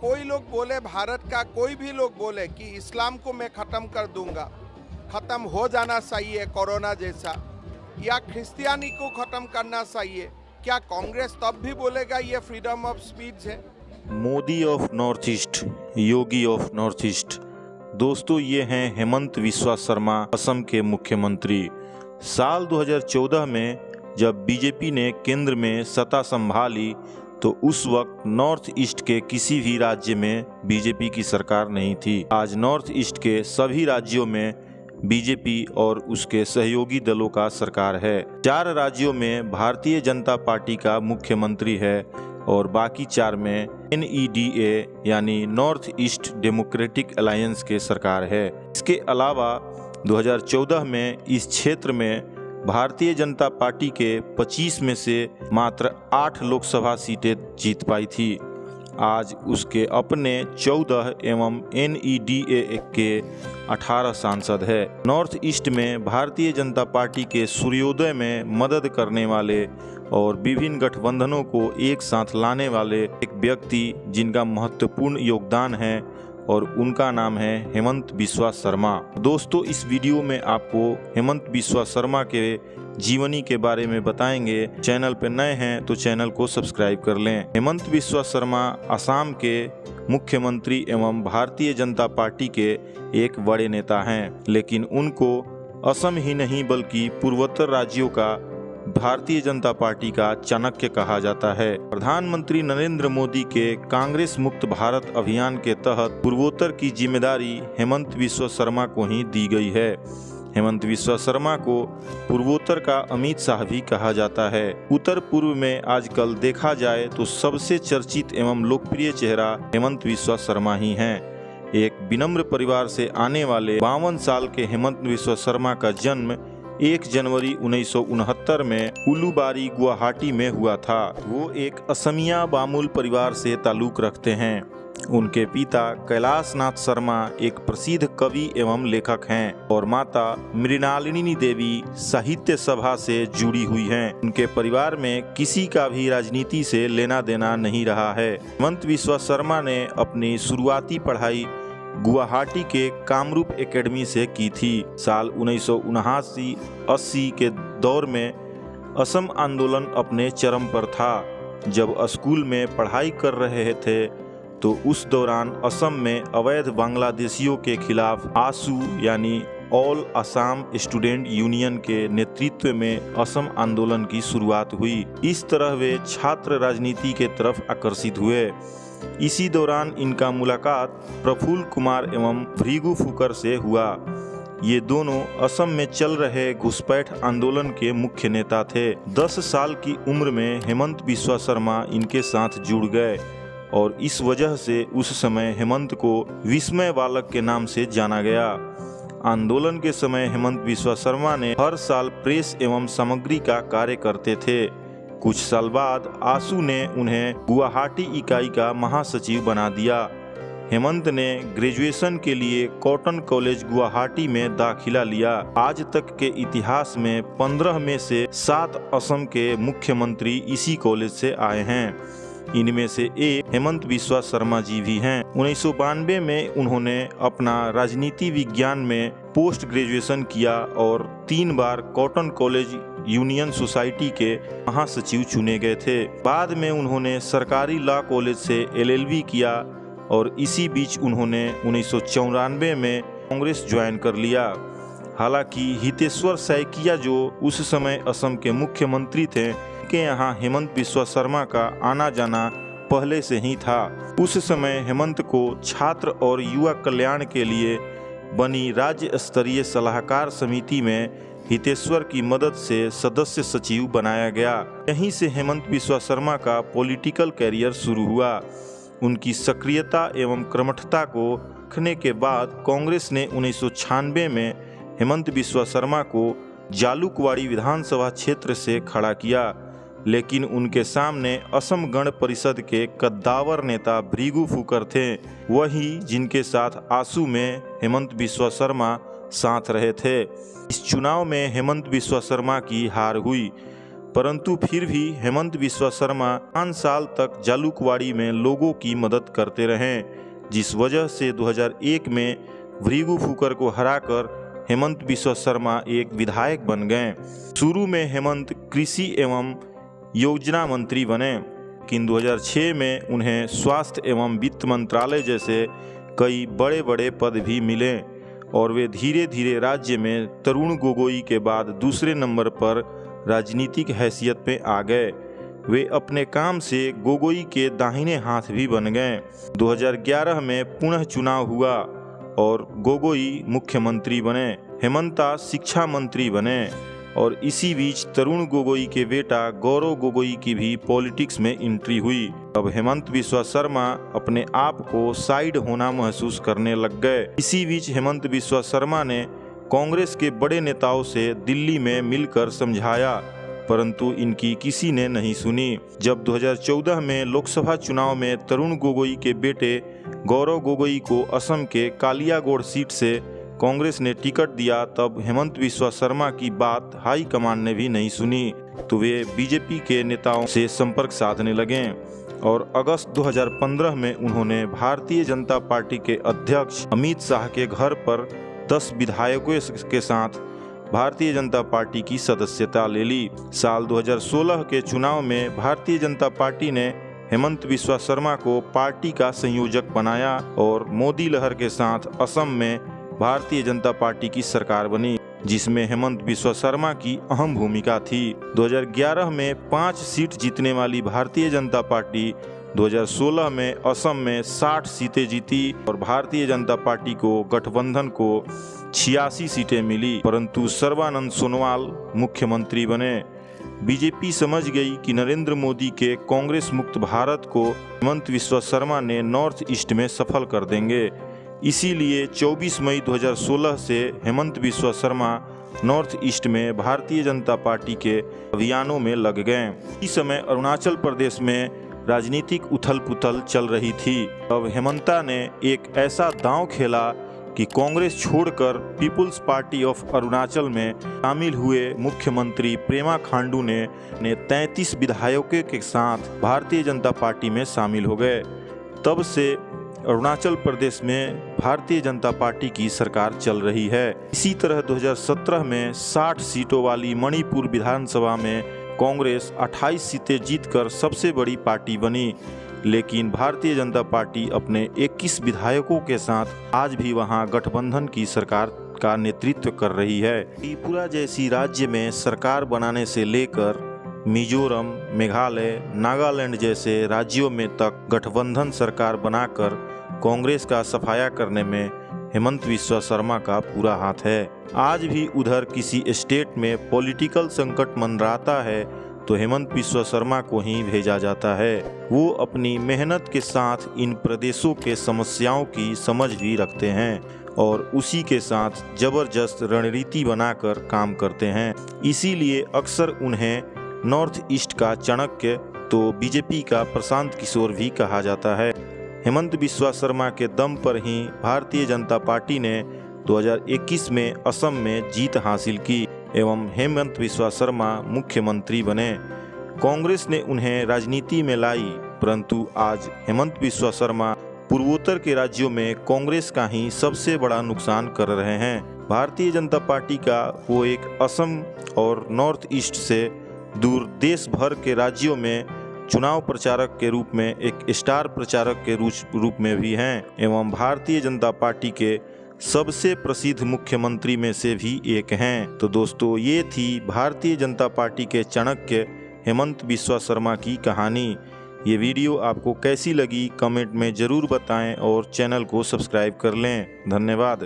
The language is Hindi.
कोई लोग बोले, भारत का कोई भी लोग बोले कि इस्लाम को मैं ख़त्म कर दूंगा, ख़त्म हो जाना चाहिए कोरोना जैसा, या क्रिश्चियनी को ख़त्म करना चाहिए, क्या कांग्रेस तब भी बोलेगा ये फ्रीडम ऑफ स्पीच है? Modi of north east, Yogi of north east. दोस्तों, ये हैं हेमंत बिस्वा शर्मा, असम के मुख्यमंत्री। साल 2014 में जब बीजेपी ने केंद्र में सत्ता संभाली तो उस वक्त नॉर्थ ईस्ट के किसी भी राज्य में बीजेपी की सरकार नहीं थी। आज नॉर्थ ईस्ट के सभी राज्यों में बीजेपी और उसके सहयोगी दलों का सरकार है। 4 राज्यों में भारतीय जनता पार्टी का मुख्यमंत्री है और बाकी 4 में NEDA यानी नॉर्थ ईस्ट डेमोक्रेटिक अलायंस के सरकार है। इसके अलावा 2014 में इस क्षेत्र में भारतीय जनता पार्टी के 25 में से मात्र 8 लोकसभा सीटें जीत पाई थी। आज उसके अपने 14 एवं NEDA के 18 सांसद है। नॉर्थ ईस्ट में भारतीय जनता पार्टी के सूर्योदय में मदद करने वाले और विभिन्न गठबंधनों को एक साथ लाने वाले एक व्यक्ति जिनका महत्वपूर्ण योगदान है और उनका नाम है हेमंत बिस्वा शर्मा। दोस्तों, इस वीडियो में आपको हेमंत बिस्वा शर्मा के जीवनी के बारे में बताएंगे। चैनल पर नए हैं तो चैनल को सब्सक्राइब कर लें। हेमंत बिस्वा शर्मा असम के मुख्यमंत्री एवं भारतीय जनता पार्टी के एक बड़े नेता हैं, लेकिन उनको असम ही नहीं बल्कि पूर्वोत्तर राज्यों का भारतीय जनता पार्टी का चाणक्य कहा जाता है। प्रधानमंत्री नरेंद्र मोदी के कांग्रेस मुक्त भारत अभियान के तहत पूर्वोत्तर की जिम्मेदारी हेमंत बिस्वा शर्मा को ही दी गई है। हेमंत बिस्वा शर्मा को पूर्वोत्तर का अमित शाह भी कहा जाता है। उत्तर पूर्व में आजकल देखा जाए तो सबसे चर्चित एवं लोकप्रिय चेहरा हेमंत बिस्वा शर्मा ही हैं। एक विनम्र परिवार से आने वाले 52 साल के हेमंत बिस्वा शर्मा का जन्म 1 जनवरी 1969 में उलूबारी, गुवाहाटी में हुआ था। वो एक असमिया बामुल परिवार से ताल्लुक रखते हैं। उनके पिता कैलाश नाथ शर्मा एक प्रसिद्ध कवि एवं लेखक हैं और माता मृणालिनी देवी साहित्य सभा से जुड़ी हुई हैं। उनके परिवार में किसी का भी राजनीति से लेना देना नहीं रहा है। हेमंत बिस्वा शर्मा ने अपनी शुरुआती पढ़ाई गुवाहाटी के कामरूप एकेडमी से की थी। साल 1979-80 के दौर में असम आंदोलन अपने चरम पर था। जब स्कूल में पढ़ाई कर रहे थे तो उस दौरान असम में अवैध बांग्लादेशियों के खिलाफ आसू यानी ऑल असम स्टूडेंट यूनियन के नेतृत्व में असम आंदोलन की शुरुआत हुई। इस तरह वे छात्र राजनीति के तरफ आकर्षित हुए। इसी दौरान इनका मुलाकात प्रफुल्ल कुमार एवं भृगु फुकर से हुआ। ये दोनों असम में चल रहे घुसपैठ आंदोलन के मुख्य नेता थे। 10 साल की उम्र में हेमंत बिस्वा शर्मा इनके साथ जुड़ गए और इस वजह से उस समय हेमंत को विस्मय बालक के नाम से जाना गया। आंदोलन के समय हेमंत बिस्वा शर्मा ने हर साल प्रेस एवं सामग्री का कार्य करते थे। कुछ साल बाद आसू ने उन्हें गुवाहाटी इकाई का महासचिव बना दिया। हेमंत ने ग्रेजुएशन के लिए कॉटन कॉलेज गुवाहाटी में दाखिला लिया। आज तक के इतिहास में 15 में से 7 असम के मुख्यमंत्री इसी कॉलेज से आए हैं। इनमें से एक हेमंत बिस्वा शर्मा जी भी हैं। 1992 में उन्होंने अपना राजनीति विज्ञान में पोस्ट ग्रेजुएशन किया और 3 बार कॉटन कॉलेज यूनियन सोसाइटी के महासचिव चुने गए थे। बाद में उन्होंने सरकारी लॉ कॉलेज से LLB किया और इसी बीच उन्होंने 1994 में कांग्रेस ज्वाइन कर लिया। हालांकि हितेश्वर सैकिया जो उस समय असम के मुख्यमंत्री थे के यहाँ हेमंत बिस्वा शर्मा का आना जाना पहले से ही था। उस समय हेमंत को छात्र और युवा कल्याण के लिए बनी राज्य स्तरीय सलाहकार समिति में हितेश्वर की मदद से सदस्य सचिव बनाया गया। यहीं से हेमंत बिस्वा शर्मा का पॉलिटिकल कैरियर शुरू हुआ। उनकी सक्रियता एवं कर्मठता को रखने के बाद कांग्रेस ने 1996 में हेमंत बिस्वा शर्मा को जालुकवाड़ी विधानसभा क्षेत्र से खड़ा किया, लेकिन उनके सामने असम गण परिषद के कद्दावर नेता भृगु फुकर थे, वही जिनके साथ आसू में हेमंत बिस्वा शर्मा साथ रहे थे। इस चुनाव में हेमंत बिस्वा शर्मा की हार हुई। परंतु फिर भी हेमंत बिस्वा शर्मा 5 साल तक जालुकवाड़ी में लोगों की मदद करते रहे, जिस वजह से 2001 में भृगु फुकर को हराकर हेमंत बिस्वा शर्मा एक विधायक बन गए। शुरू में हेमंत कृषि एवं योजना मंत्री बने, लेकिन 2006 में उन्हें स्वास्थ्य एवं वित्त मंत्रालय जैसे कई बड़े बड़े पद भी मिले और वे धीरे धीरे राज्य में तरुण गोगोई के बाद दूसरे नंबर पर राजनीतिक हैसियत में आ गए। वे अपने काम से गोगोई के दाहिने हाथ भी बन गए। 2011 में पुनः चुनाव हुआ और गोगोई मुख्यमंत्री बने, हेमंता शिक्षा मंत्री बने और इसी बीच तरुण गोगोई के बेटा गौरव गोगोई की भी पॉलिटिक्स में एंट्री हुई। अब हेमंत बिस्वा शर्मा अपने आप को साइड होना महसूस करने लग गए। इसी बीच हेमंत बिस्वा शर्मा ने कांग्रेस के बड़े नेताओं से दिल्ली में मिलकर समझाया, परंतु इनकी किसी ने नहीं सुनी। जब 2014 में लोकसभा चुनाव में तरुण गोगोई के बेटे गौरव गोगोई को असम के कालियागोड़ सीट से कांग्रेस ने टिकट दिया, तब हेमंत बिस्वा शर्मा की बात हाईकमान ने भी नहीं सुनी, तो वे बीजेपी के नेताओं से संपर्क साधने लगे और अगस्त 2015 में उन्होंने भारतीय जनता पार्टी के अध्यक्ष अमित शाह के घर पर 10 विधायकों के साथ भारतीय जनता पार्टी की सदस्यता ले ली। साल 2016 के चुनाव में भारतीय जनता पार्टी ने हेमंत बिस्वा शर्मा को पार्टी का संयोजक बनाया और मोदी लहर के साथ असम में भारतीय जनता पार्टी की सरकार बनी, जिसमें हेमंत बिस्वा शर्मा की अहम भूमिका थी। 2011 में 5 सीट जीतने वाली भारतीय जनता पार्टी 2016 में असम में 60 सीटें जीती और भारतीय जनता पार्टी को गठबंधन को 86 सीटें मिली, परंतु सर्बानंद सोनोवाल मुख्यमंत्री बने। बीजेपी समझ गई कि नरेंद्र मोदी के कांग्रेस मुक्त भारत को हेमंत बिस्वा शर्मा ने नॉर्थ ईस्ट में सफल कर देंगे। इसीलिए 24 मई 2016 से हेमंत बिस्वा शर्मा नॉर्थ ईस्ट में भारतीय जनता पार्टी के अभियानों में लग गए। इस समय अरुणाचल प्रदेश में राजनीतिक उथल पुथल चल रही थी। अब हेमंता ने एक ऐसा दांव खेला कि कांग्रेस छोड़कर पीपुल्स पार्टी ऑफ अरुणाचल में शामिल हुए मुख्यमंत्री पेमा खांडू ने 33 विधायकों के साथ भारतीय जनता पार्टी में शामिल हो गए। तब से अरुणाचल प्रदेश में भारतीय जनता पार्टी की सरकार चल रही है। इसी तरह 2017 में 60 सीटों वाली मणिपुर विधानसभा में कांग्रेस 28 सीटें जीतकर सबसे बड़ी पार्टी बनी, लेकिन भारतीय जनता पार्टी अपने 21 विधायकों के साथ आज भी वहां गठबंधन की सरकार का नेतृत्व कर रही है। त्रिपुरा जैसी राज्य में सरकार बनाने से लेकर मिजोरम, मेघालय, नागालैंड जैसे राज्यों में तक गठबंधन सरकार बनाकर कांग्रेस का सफाया करने में हेमंत बिस्वा शर्मा का पूरा हाथ है। आज भी उधर किसी स्टेट में पॉलिटिकल संकट मंडराता है तो हेमंत बिस्वा शर्मा को ही भेजा जाता है। वो अपनी मेहनत के साथ इन प्रदेशों के समस्याओं की समझ भी रखते हैं और उसी के साथ जबरदस्त रणनीति बनाकर काम करते हैं। इसीलिए अक्सर उन्हें नॉर्थ ईस्ट का चाणक्य तो बीजेपी का प्रशांत किशोर भी कहा जाता है। हेमंत बिस्वा शर्मा के दम पर ही भारतीय जनता पार्टी ने 2021 में असम में जीत हासिल की एवं हेमंत बिस्वा शर्मा मुख्यमंत्री बने। कांग्रेस ने उन्हें राजनीति में लाई, परंतु आज हेमंत बिस्वा शर्मा पूर्वोत्तर के राज्यों में कांग्रेस का ही सबसे बड़ा नुकसान कर रहे हैं। भारतीय जनता पार्टी का वो एक असम और नॉर्थ ईस्ट से दूर देश भर के राज्यों में चुनाव प्रचारक के रूप में एक स्टार प्रचारक के रूप में भी हैं एवं भारतीय जनता पार्टी के सबसे प्रसिद्ध मुख्यमंत्री में से भी एक हैं। तो दोस्तों, ये थी भारतीय जनता पार्टी के चाणक्य हेमंत बिस्वा शर्मा की कहानी। ये वीडियो आपको कैसी लगी कमेंट में ज़रूर बताएं और चैनल को सब्सक्राइब कर लें। धन्यवाद।